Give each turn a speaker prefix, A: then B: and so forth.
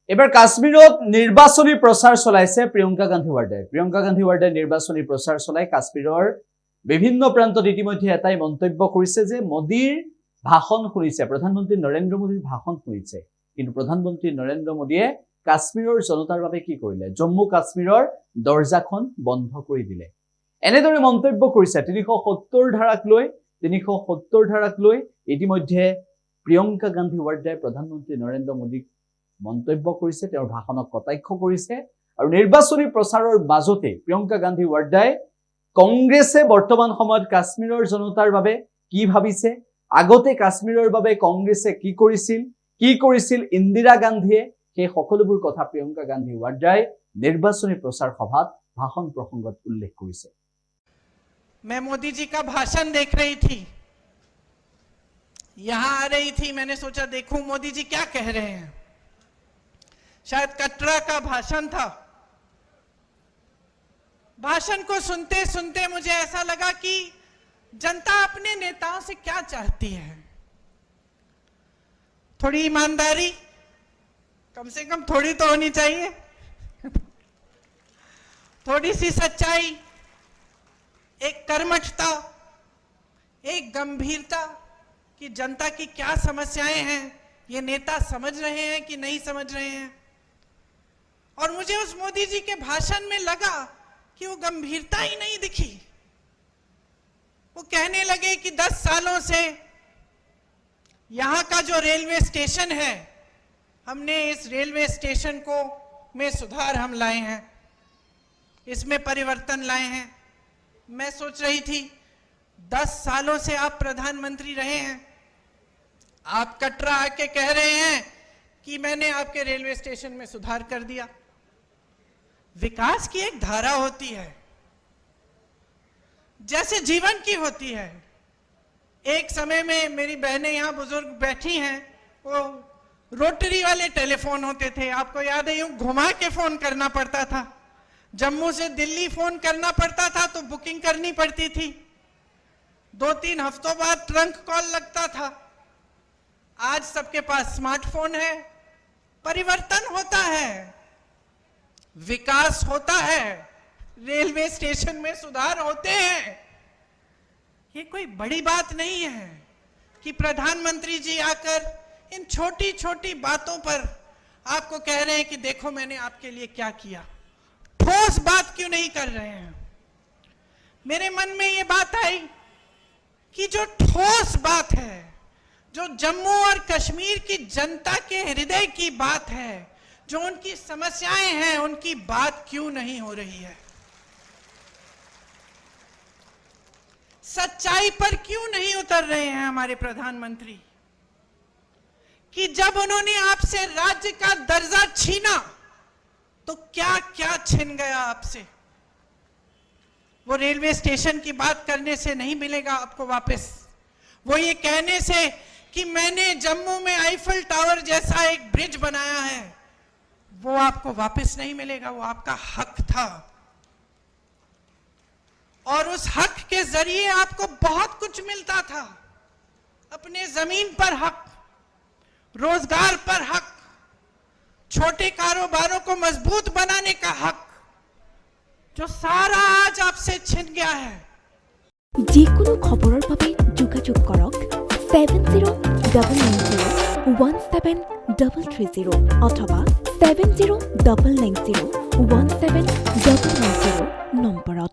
A: এবার কাশ্মীরত নির্বাচনী প্রচার চলাইছে প্রিয়ঙ্কা গান্ধী ওয়াড্ডাই। প্রিয়ঙ্কা গান্ধী ওয়াড্ডাই নির্বাচনী প্রচার চলাই কাশ্মীৰৰ বিভিন্ন প্ৰান্তত ইতিমধ্যে এটাই মন্তব্য কৰিছে যে মোদীৰ ভাষণ শুনিছে, প্ৰধানমন্ত্ৰী নৰেন্দ্ৰ মোদীৰ ভাষণ শুনিছে, কিন্তু প্ৰধানমন্ত্ৰী নৰেন্দ্ৰ মোদীয়ে কাশ্মীৰৰ জনতাৰ বাবে কি কৰিলে? জম্মু কাশ্মীৰৰ দৰ্জাখন বন্ধ কৰি দিলে। এনেদৰে মন্তব্য কৰিছে 370 ধাৰাক লৈ ইতিমধ্যে প্ৰিয়ঙ্কা গান্ধী ওয়াড্ডাই প্ৰধানমন্ত্ৰী নৰেন্দ্ৰ মোদীক মন্তব্য কৰিছে, তেওঁৰ ভাষণক কটাক্ষ কৰিছে। আৰু নিৰ্বাচনী প্ৰচাৰৰ মাজতে প্ৰিয়ঙ্কা গান্ধী ওয়াড্ডাই কংগ্ৰেছে বৰ্তমান সময়ত কাশ্মীৰৰ জনতাৰ বাবে কি ভাবিছে, আগতে কাশ্মীৰৰ বাবে কংগ্ৰেছে কি কৰিছিল ইন্দিৰা গান্ধীয়ে, সেই সকলোবোৰ কথা প্ৰিয়ঙ্কা গান্ধী ওয়াড্ডাই নিৰ্বাচনী প্ৰচাৰ সভাত ভাষণ প্ৰসংগত উল্লেখ কৰিছে।
B: मैं मोदी जी का भाषण देख रही थी, यहां आ रही थी, मैंने सोचा देखूं मोदी जी क्या कह रहे हैं। शायद कटरा का भाषण था। भाषण को सुनते सुनते मुझे ऐसा लगा कि जनता अपने नेताओं से क्या चाहती है। थोड़ी ईमानदारी कम से कम थोड़ी तो होनी चाहिए, थोड़ी सी सच्चाई, एक कर्मठता, एक गंभीरता कि जनता की क्या समस्याएं हैं, ये नेता समझ रहे हैं कि नहीं समझ रहे हैं। और मुझे उस मोदी जी के भाषण में लगा कि वो गंभीरता ही नहीं दिखी। वो कहने लगे कि 10 सालों से यहाँ का जो रेलवे स्टेशन है, हमने इस रेलवे स्टेशन को में सुधार हम लाए हैं, इसमें परिवर्तन लाए हैं। मैं सोच रही थी 10 सालों से आप प्रधानमंत्री रहे हैं, आप कटरा आके कह रहे हैं कि मैंने आपके रेलवे स्टेशन में सुधार कर दिया। विकास की एक धारा होती है, जैसे जीवन की होती है। एक समय में मेरी बहनें यहाँ बुजुर्ग बैठी हैं, वो रोटरी वाले टेलीफोन होते थे, आपको याद है, यूं घुमा के फोन करना पड़ता था। जम्मू से दिल्ली फोन करना पड़ता था तो बुकिंग करनी पड़ती थी, 2-3 हफ्तों बाद ट्रंक कॉल लगता था। आज सबके पास स्मार्टफोन है। परिवर्तन होता है, विकास होता है, रेलवे स्टेशन में सुधार होते हैं। ये कोई बड़ी बात नहीं है कि प्रधानमंत्री जी आकर इन छोटी छोटी बातों पर आपको कह रहे हैं कि देखो मैंने आपके लिए क्या किया। ठोस बात क्यों नहीं कर रहे हैं? मेरे मन में ये बात आई कि जो ठोस बात है, जो जम्मू और कश्मीर की जनता के हृदय की बात है, जो उनकी समस्याएं हैं, उनकी बात क्यों नहीं हो रही है? सच्चाई पर क्यों नहीं उतर रहे हैं हमारे प्रधानमंत्री कि जब उन्होंने आपसे राज्य का दर्जा छीना तो क्या क्या छिन गया आपसे? वो रेलवे स्टेशन की बात करने से नहीं मिलेगा आपको वापस। वो ये कहने से कि मैंने जम्मू में आईफल टावर जैसा एक ब्रिज बनाया है, वो आपको वापस नहीं मिलेगा। वो आपका हक था और उस हक के जरिए आपको बहुत कुछ मिलता था। अपने जमीन पर हक, रोजगार पर हक, छोटे कारोबारों को मजबूत बनाने का हक, जो सारा आज आपसे छिन गया है।
C: যিকোনো খবৰৰ বাবে যোগাযোগ কৰক 7099017330 অথবা 7099017330